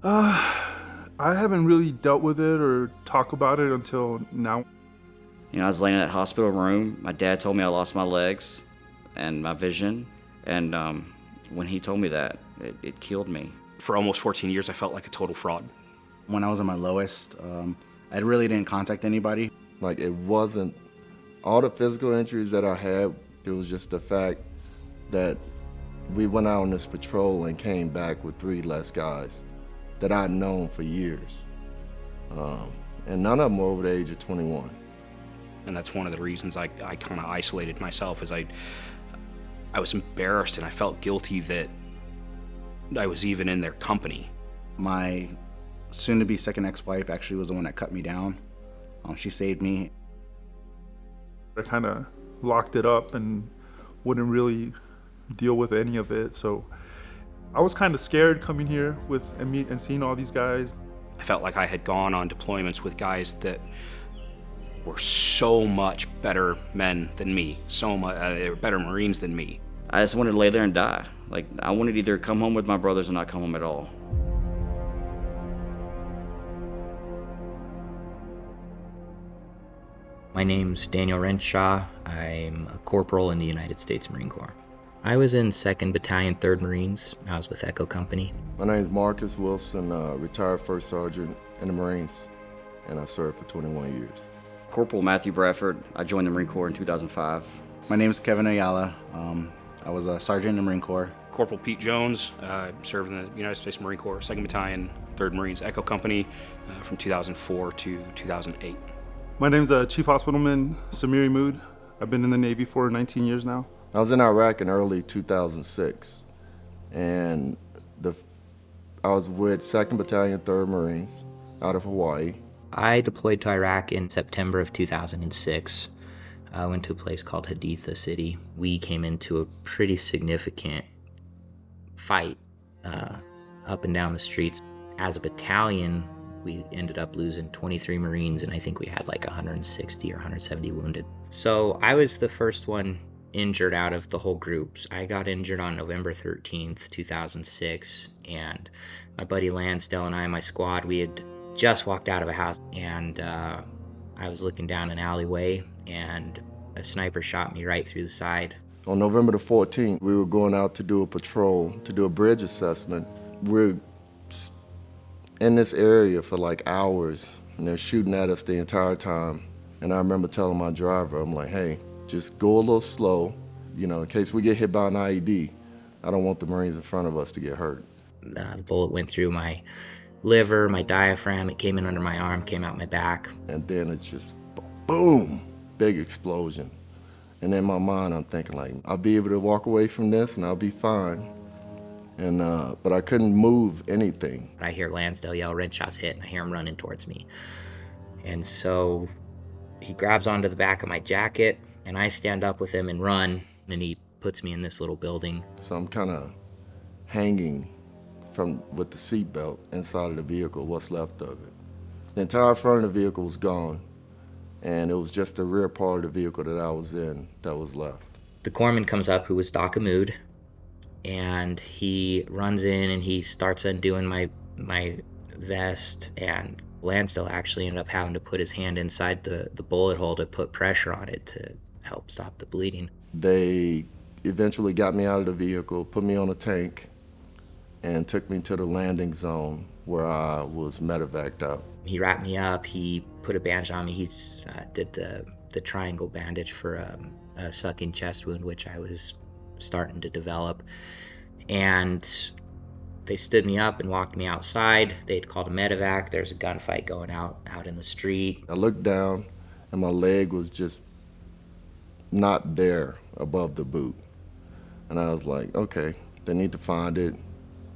I haven't really dealt with it or talk about it until now. You know, I was laying in that hospital room. My dad told me I lost my legs and my vision. And when he told me that, it killed me. For almost 14 years, I felt like a total fraud. When I was at my lowest, I really didn't contact anybody. Like, it wasn't all the physical injuries that I had, it was just the fact that we went out on this patrol and came back with 3 less guys that I'd known for years. And none of them were over the age of 21. And that's one of the reasons I kind of isolated myself, is I was embarrassed and I felt guilty that I was even in their company. My soon-to-be second ex-wife actually was the one that cut me down. She saved me. I kind of locked it up and wouldn't really deal with any of it. So I was kind of scared coming here and seeing all these guys. I felt like I had gone on deployments with guys that were so much better men than me, they were better Marines than me. I just wanted to lay there and die. Like, I wanted to either come home with my brothers or not come home at all. My name's Daniel Renshaw. I'm a corporal in the United States Marine Corps. I was in 2nd Battalion, 3rd Marines. I was with Echo Company. My name's Marcus Wilson, retired first sergeant in the Marines, and I served for 21 years. Corporal Matthew Bradford. I joined the Marine Corps in 2005. My name's Kevin Ayala. I was a sergeant in the Marine Corps. Corporal Pete Jones, served in the United States Marine Corps, 2nd Battalion, 3rd Marines, Echo Company, from 2004 to 2008. My name's Chief Hospitalman Samiri Mood. I've been in the Navy for 19 years now. I was in Iraq in early 2006, and I was with 2nd Battalion, 3rd Marines out of Hawaii. I deployed to Iraq in September of 2006. I went to a place called Haditha City. We came into a pretty significant fight up and down the streets. As a battalion, we ended up losing 23 Marines, and I think we had like 160 or 170 wounded. So I was the first one injured out of the whole group. I got injured on November 13th, 2006, and my buddy Lansdale and I, my squad, we had just walked out of a house, and I was looking down an alleyway, and a sniper shot me right through the side. On November the 14th, we were going out to do a patrol, to do a bridge assessment. We're in this area for like hours, and they're shooting at us the entire time. And I remember telling my driver, I'm like, hey, just go a little slow, in case we get hit by an IED. I don't want the Marines in front of us to get hurt. The bullet went through my liver, my diaphragm, it came in under my arm, came out my back. And then it's just boom, big explosion. And in my mind, I'm thinking like, I'll be able to walk away from this and I'll be fine. And but I couldn't move anything. I hear Lansdale yell, Renshaw's hit, and I hear him running towards me. And so he grabs onto the back of my jacket, and I stand up with him and run, and he puts me in this little building. So I'm kind of hanging with the seatbelt inside of the vehicle, what's left of it. The entire front of the vehicle was gone, and it was just the rear part of the vehicle that I was in that was left. The corpsman comes up, who was Doc Amoud, and he runs in and he starts undoing my vest, and Lansdale actually ended up having to put his hand inside the bullet hole to put pressure on it to help stop the bleeding. They eventually got me out of the vehicle, put me on a tank, and took me to the landing zone where I was medevaced out. He wrapped me up, he put a bandage on me, he did the triangle bandage for a sucking chest wound, which I was starting to develop. And they stood me up and walked me outside. They'd called a medevac. There's a gunfight going out in the street. I looked down and my leg was just not there above the boot. And I was like, okay, they need to find it.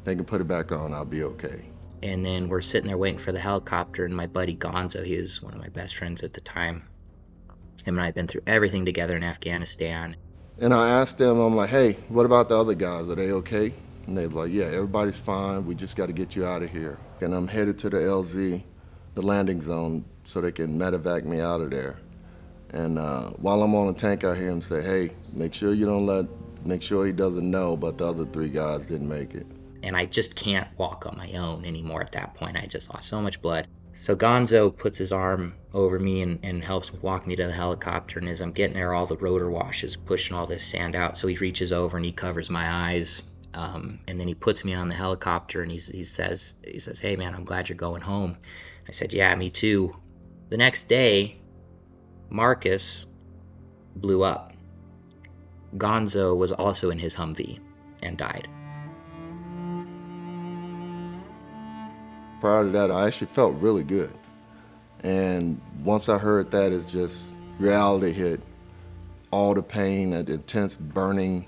They can put it back on, I'll be okay. And then we're sitting there waiting for the helicopter, and my buddy Gonzo, he was one of my best friends at the time. Him and I had been through everything together in Afghanistan. And I asked them, I'm like, hey, what about the other guys? Are they okay? And they're like, yeah, everybody's fine. We just got to get you out of here. And I'm headed to the LZ, the landing zone, so they can medevac me out of there. And while I'm on the tank, I hear him say, hey, make sure he doesn't know, but the other 3 guys didn't make it. and I just can't walk on my own anymore at that point. I just lost so much blood. So Gonzo puts his arm over me and helps walk me to the helicopter, and as I'm getting there, all the rotor washes pushing all this sand out. So he reaches over and he covers my eyes, and then he puts me on the helicopter, and he says, "Hey man, I'm glad you're going home." I said, "Yeah, me too." The next day, Marcus blew up. Gonzo was also in his Humvee and died. Prior to that, I actually felt really good. And once I heard that, it's just reality hit. All the pain, that intense burning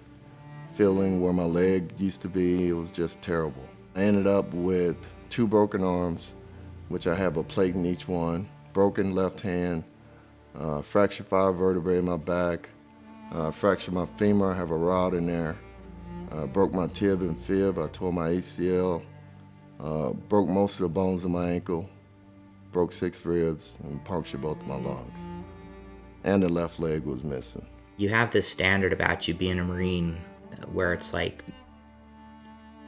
feeling where my leg used to be, it was just terrible. I ended up with 2 broken arms, which I have a plate in each one, broken left hand, fractured 5 vertebrae in my back, fractured my femur, I have a rod in there, broke my tib and fib, I tore my ACL, broke most of the bones in my ankle, broke 6 ribs, and punctured both of my lungs. And the left leg was missing. You have this standard about you being a Marine where it's like,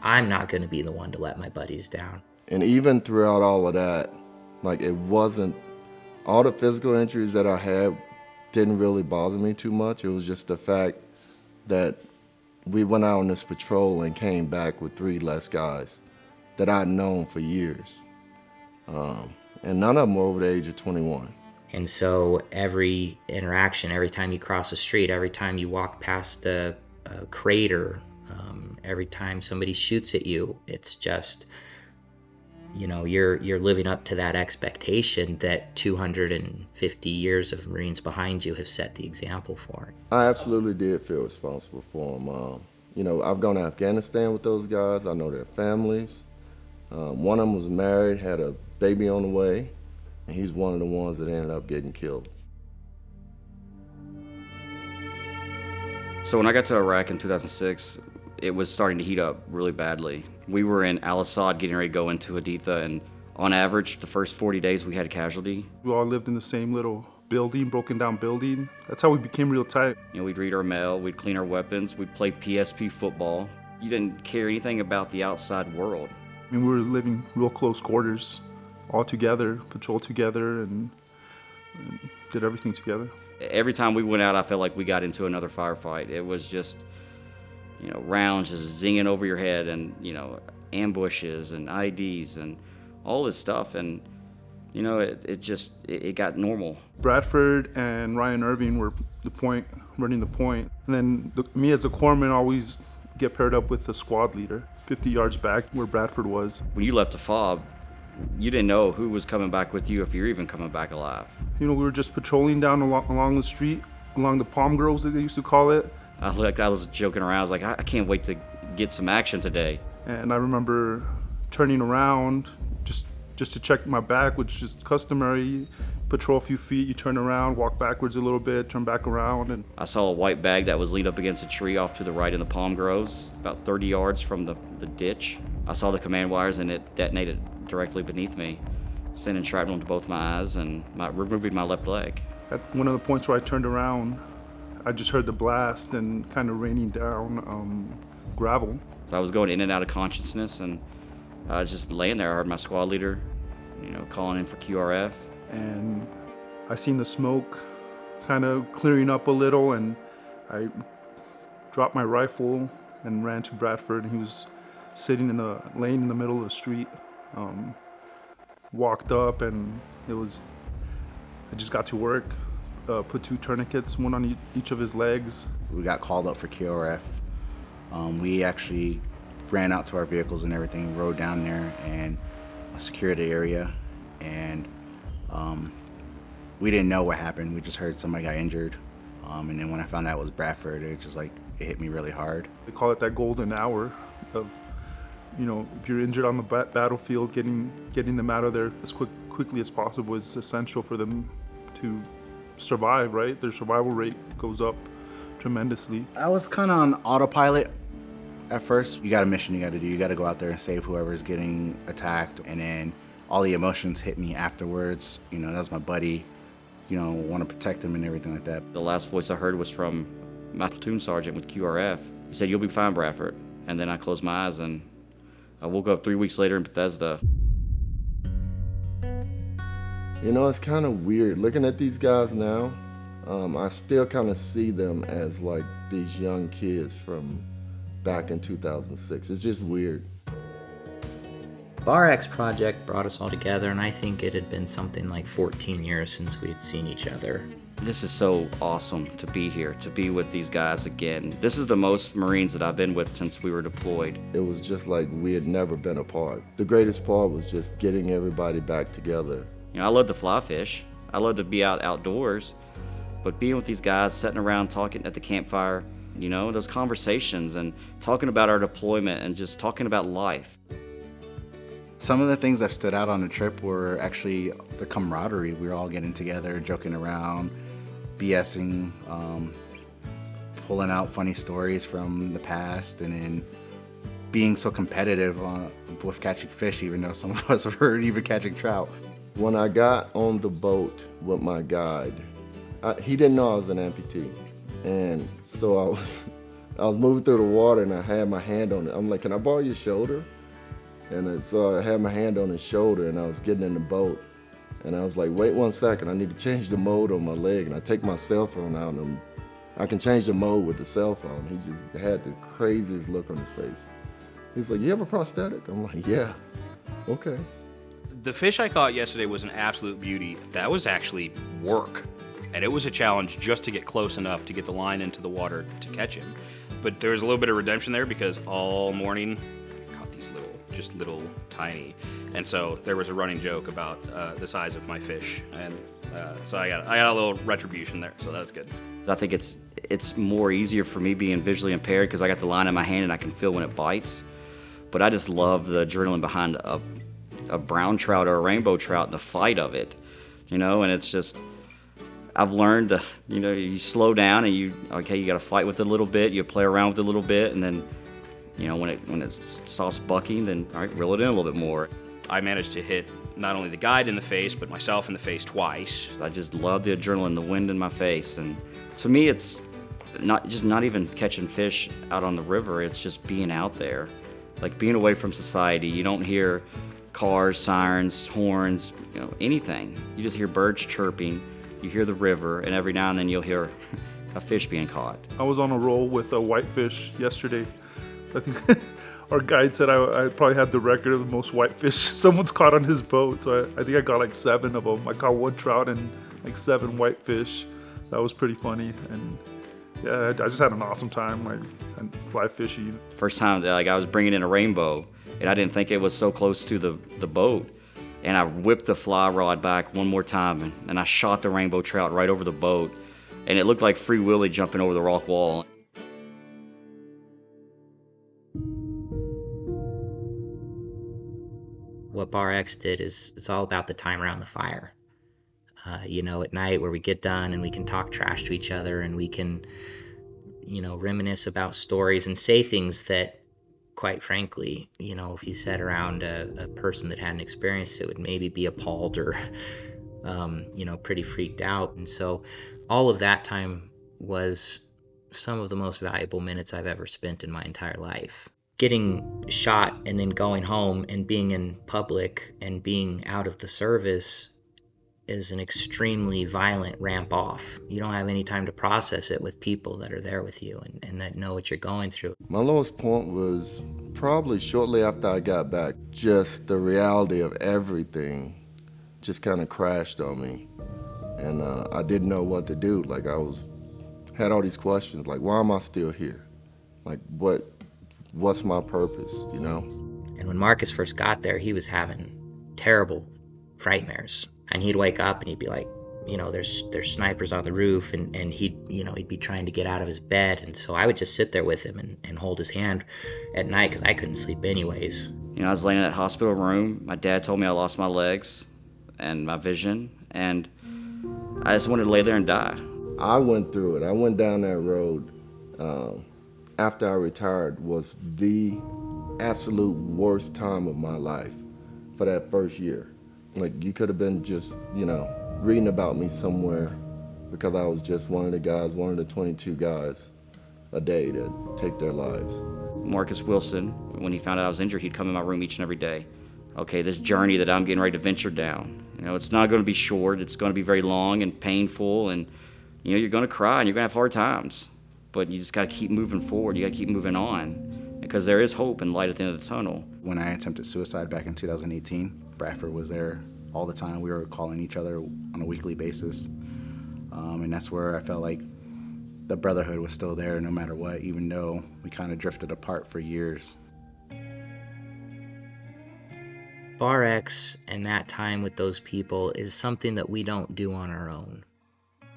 I'm not going to be the one to let my buddies down. And even throughout all of that, like, it wasn't, all the physical injuries that I had didn't really bother me too much. It was just the fact that we went out on this patrol and came back with 3 less guys that I'd known for years. And none of them were over the age of 21. And so every interaction, every time you cross the street, every time you walk past a crater, every time somebody shoots at you, it's just, you know, you're living up to that expectation that 250 years of Marines behind you have set the example for. I absolutely did feel responsible for them. You know, I've gone to Afghanistan with those guys. I know their families. One of them was married, had a baby on the way, and he's one of the ones that ended up getting killed. So when I got to Iraq in 2006, it was starting to heat up really badly. We were in Al-Assad getting ready to go into Haditha, and on average, the first 40 days we had a casualty. We all lived in the same little building, broken down building. That's how we became real tight. You know, we'd read our mail, we'd clean our weapons, we'd play PSP football. You didn't care anything about the outside world. I mean, we were living real close quarters, all together, patrolled together, and did everything together. Every time we went out, I felt like we got into another firefight. It was just, you know, rounds just zinging over your head, and, you know, ambushes and IEDs and all this stuff, and, you know, it got normal. Bradford and Ryan Irving were running the point, and then me as a corpsman always get paired up with the squad leader, 50 yards back where Bradford was. When you left the fob, you didn't know who was coming back with you, if you're even coming back alive. You know, we were just patrolling down along the street, along the palm groves that they used to call it. I was joking around. I was like, I can't wait to get some action today. And I remember turning around just to check my back, which is customary. Patrol a few feet, you turn around, walk backwards a little bit, turn back around. And I saw a white bag that was leaned up against a tree off to the right in the palm groves, about 30 yards from the ditch. I saw the command wires, and it detonated directly beneath me, sending shrapnel into both my eyes and removing my left leg. At one of the points where I turned around, I just heard the blast and kind of raining down gravel. So I was going in and out of consciousness, and I was just laying there. I heard my squad leader, you know, calling in for QRF. And I seen the smoke kind of clearing up a little, and I dropped my rifle and ran to Bradford, and he was sitting in the lane in the middle of the street. Walked up, and I just got to work, put 2 tourniquets, one on each of his legs. We got called up for QRF. We actually ran out to our vehicles and everything, rode down there and secured the area, and we didn't know what happened. We just heard somebody got injured, and then when I found out it was Bradford, it hit me really hard. They call it that golden hour of, you know, if you're injured on the battlefield, getting them out of there as quickly as possible is essential for them to survive, right? Their survival rate goes up tremendously. I was kind of on autopilot at first. You got a mission you got to do. You got to go out there and save whoever's getting attacked, and then all the emotions hit me afterwards. You know, that's my buddy. You know, want to protect him and everything like that. The last voice I heard was from my platoon sergeant with QRF. He said, "You'll be fine, Bradford." And then I closed my eyes, and I woke up 3 weeks later in Bethesda. You know, it's kind of weird. Looking at these guys now, I still kind of see them as like these young kids from back in 2006. It's just weird. Bar X project brought us all together, and I think it had been something like 14 years since we had seen each other. This is so awesome to be here, to be with these guys again. This is the most Marines that I've been with since we were deployed. It was just like we had never been apart. The greatest part was just getting everybody back together. You know, I love to fly fish. I love to be outdoors. But being with these guys, sitting around talking at the campfire, you know, those conversations and talking about our deployment and just talking about life. Some of the things that stood out on the trip were actually the camaraderie. We were all getting together, joking around, BSing, pulling out funny stories from the past, and then being so competitive with catching fish, even though some of us were even catching trout. When I got on the boat with my guide, he didn't know I was an amputee. And so I was moving through the water and I had my hand on it. I'm like, can I borrow your shoulder? And so I had my hand on his shoulder and I was getting in the boat. And I was like, wait 1 second, I need to change the mode on my leg. And I take my cell phone out and I can change the mode with the cell phone. He just had the craziest look on his face. He's like, you have a prosthetic? I'm like, yeah, okay. The fish I caught yesterday was an absolute beauty. That was actually work. And it was a challenge just to get close enough to get the line into the water to catch him. But there was a little bit of redemption there because all morning I caught these little tiny. And so there was a running joke about the size of my fish. And so I got a little retribution there, so that was good. I think it's more easier for me being visually impaired because I got the line in my hand and I can feel when it bites. But I just love the adrenaline behind a brown trout or a rainbow trout and the fight of it, you know, and it's just, I've learned to, you know, you slow down and you got to fight with it a little bit, you play around with it a little bit, and then, you know, when it stops bucking, then, all right, reel it in a little bit more. I managed to hit not only the guide in the face, but myself in the face twice. I just love the adrenaline, the wind in my face, and to me, it's not even catching fish out on the river, it's just being out there, like being away from society. You don't hear cars, sirens, horns, you know, anything. You just hear birds chirping, you hear the river, and every now and then you'll hear a fish being caught. I was on a roll with a whitefish yesterday. I think our guide said I probably had the record of the most whitefish someone's caught on his boat. So I think I got like 7 of them. I caught 1 trout and like 7 whitefish. That was pretty funny. And yeah, I just had an awesome time, and fly fishing. First time that I was bringing in a rainbow, and I didn't think it was so close to the boat. And I whipped the fly rod back one more time, and I shot the rainbow trout right over the boat. And it looked like Free Willy jumping over the rock wall. What Bar X did is it's all about the time around the fire. You know, at night where we get done and we can talk trash to each other and we can, you know, reminisce about stories and say things that, quite frankly, you know, if you sat around a person that hadn't experienced it would maybe be appalled or, you know, pretty freaked out. And so all of that time was some of the most valuable minutes I've ever spent in my entire life. Getting shot and then going home and being in public and being out of the service is an extremely violent ramp off. You don't have any time to process it with people that are there with you and that know what you're going through. My lowest point was probably shortly after I got back. Just the reality of everything just kind of crashed on me. And I didn't know what to do. Like had all these questions, like, why am I still here? Like, what's my purpose, you know? And when Marcus first got there, he was having terrible frightmares. And he'd wake up and he'd be like, you know, there's snipers on the roof, and he'd be trying to get out of his bed. And so I would just sit there with him and hold his hand at night because I couldn't sleep anyways. You know, I was laying in that hospital room. My dad told me I lost my legs and my vision, and I just wanted to lay there and die. I went through it. I went down that road after I retired. Was the absolute worst time of my life for that first year. Like, you could have been just, you know, reading about me somewhere because I was just one of the 22 guys a day that take their lives. Marcus Wilson, when he found out I was injured, he'd come in my room each and every day. Okay, this journey that I'm getting ready to venture down, it's not going to be short. It's going to be very long and painful, and you're going to cry and you're going to have hard times. But you just got to keep moving forward. You got to keep moving on, because there is hope and light at the end of the tunnel. When I attempted suicide back in 2018, Bradford was there all the time. We were calling each other on a weekly basis, and that's where I felt like the brotherhood was still there no matter what, even though we kind of drifted apart for years. Bar X and that time with those people is something that we don't do on our own.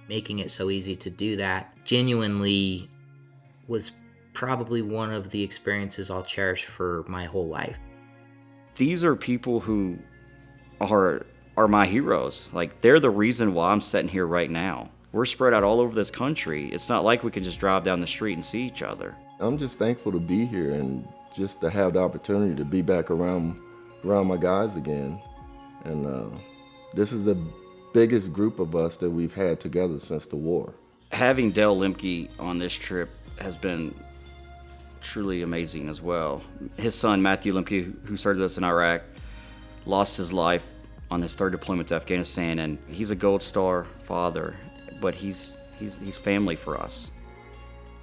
Making it so easy to do that genuinely was probably one of the experiences I'll cherish for my whole life. These are people who are my heroes. Like, they're the reason why I'm sitting here right now. We're spread out all over this country. It's not like we can just drive down the street and see each other. I'm just thankful to be here and just to have the opportunity to be back around my guys again. And this is the biggest group of us that we've had together since the war. Having Dale Lemke on this trip has been truly amazing as well. His son, Matthew Lemke, who served with us in Iraq, lost his life on his third deployment to Afghanistan, and he's a Gold Star father, but he's family for us.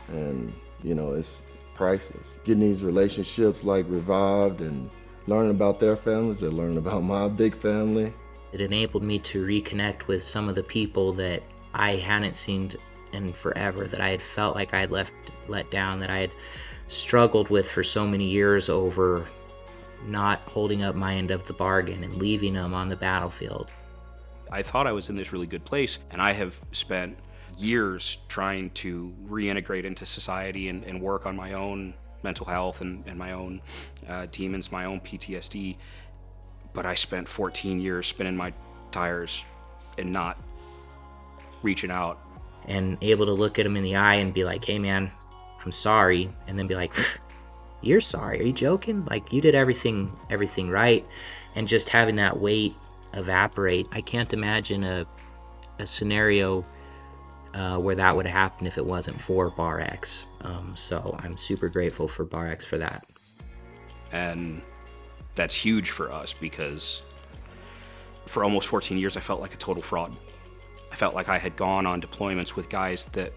And, it's priceless. Getting these relationships revived and learning about their families, they're learning about my big family. It enabled me to reconnect with some of the people that I hadn't seen in forever, that I had felt like I had let down, that I had struggled with for so many years over not holding up my end of the bargain and leaving them on the battlefield. I thought I was in this really good place, and I have spent years trying to reintegrate into society and work on my own mental health and my own demons, my own PTSD. But I spent 14 years spinning my tires and not reaching out. And able to look at him in the eye and be like, hey man, I'm sorry. And then be like, you're sorry? Are you joking? Like, you did everything right. And just having that weight evaporate. I can't imagine a scenario where that would happen if it wasn't for Bar X. So I'm super grateful for Bar X for that. And that's huge for us, because for almost 14 years I felt like a total fraud. I felt like I had gone on deployments with guys that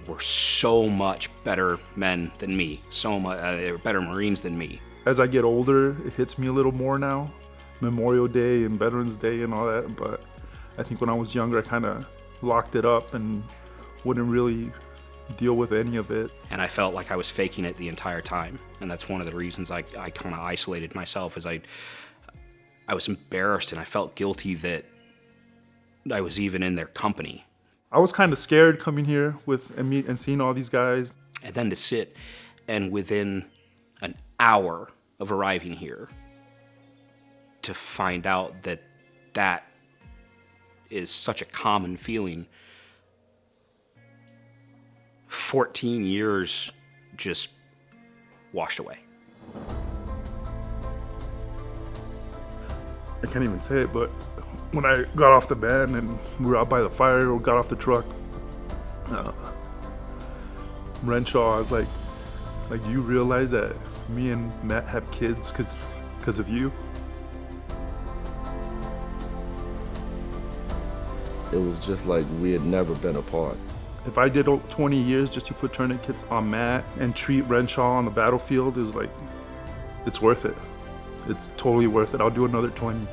were so much better men than me, they were better Marines than me. As I get older, it hits me a little more now. Memorial Day and Veterans Day and all that, but I think when I was younger I kind of locked it up and wouldn't really deal with any of it. And I felt like I was faking it the entire time, and that's one of the reasons I kind of isolated myself, is I was embarrassed and I felt guilty that I was even in their company. I was kind of scared coming here and seeing all these guys. And then to sit and within an hour of arriving here to find out that that is such a common feeling. 14 years just washed away. I can't even say it, but when I got off the van and we were out by the fire or got off the truck, Renshaw, I was like, do you realize that me and Matt have kids because of you? It was just like we had never been apart. If I did 20 years just to put tourniquets on Matt and treat Renshaw on the battlefield, it's worth it. It's totally worth it. I'll do another 20.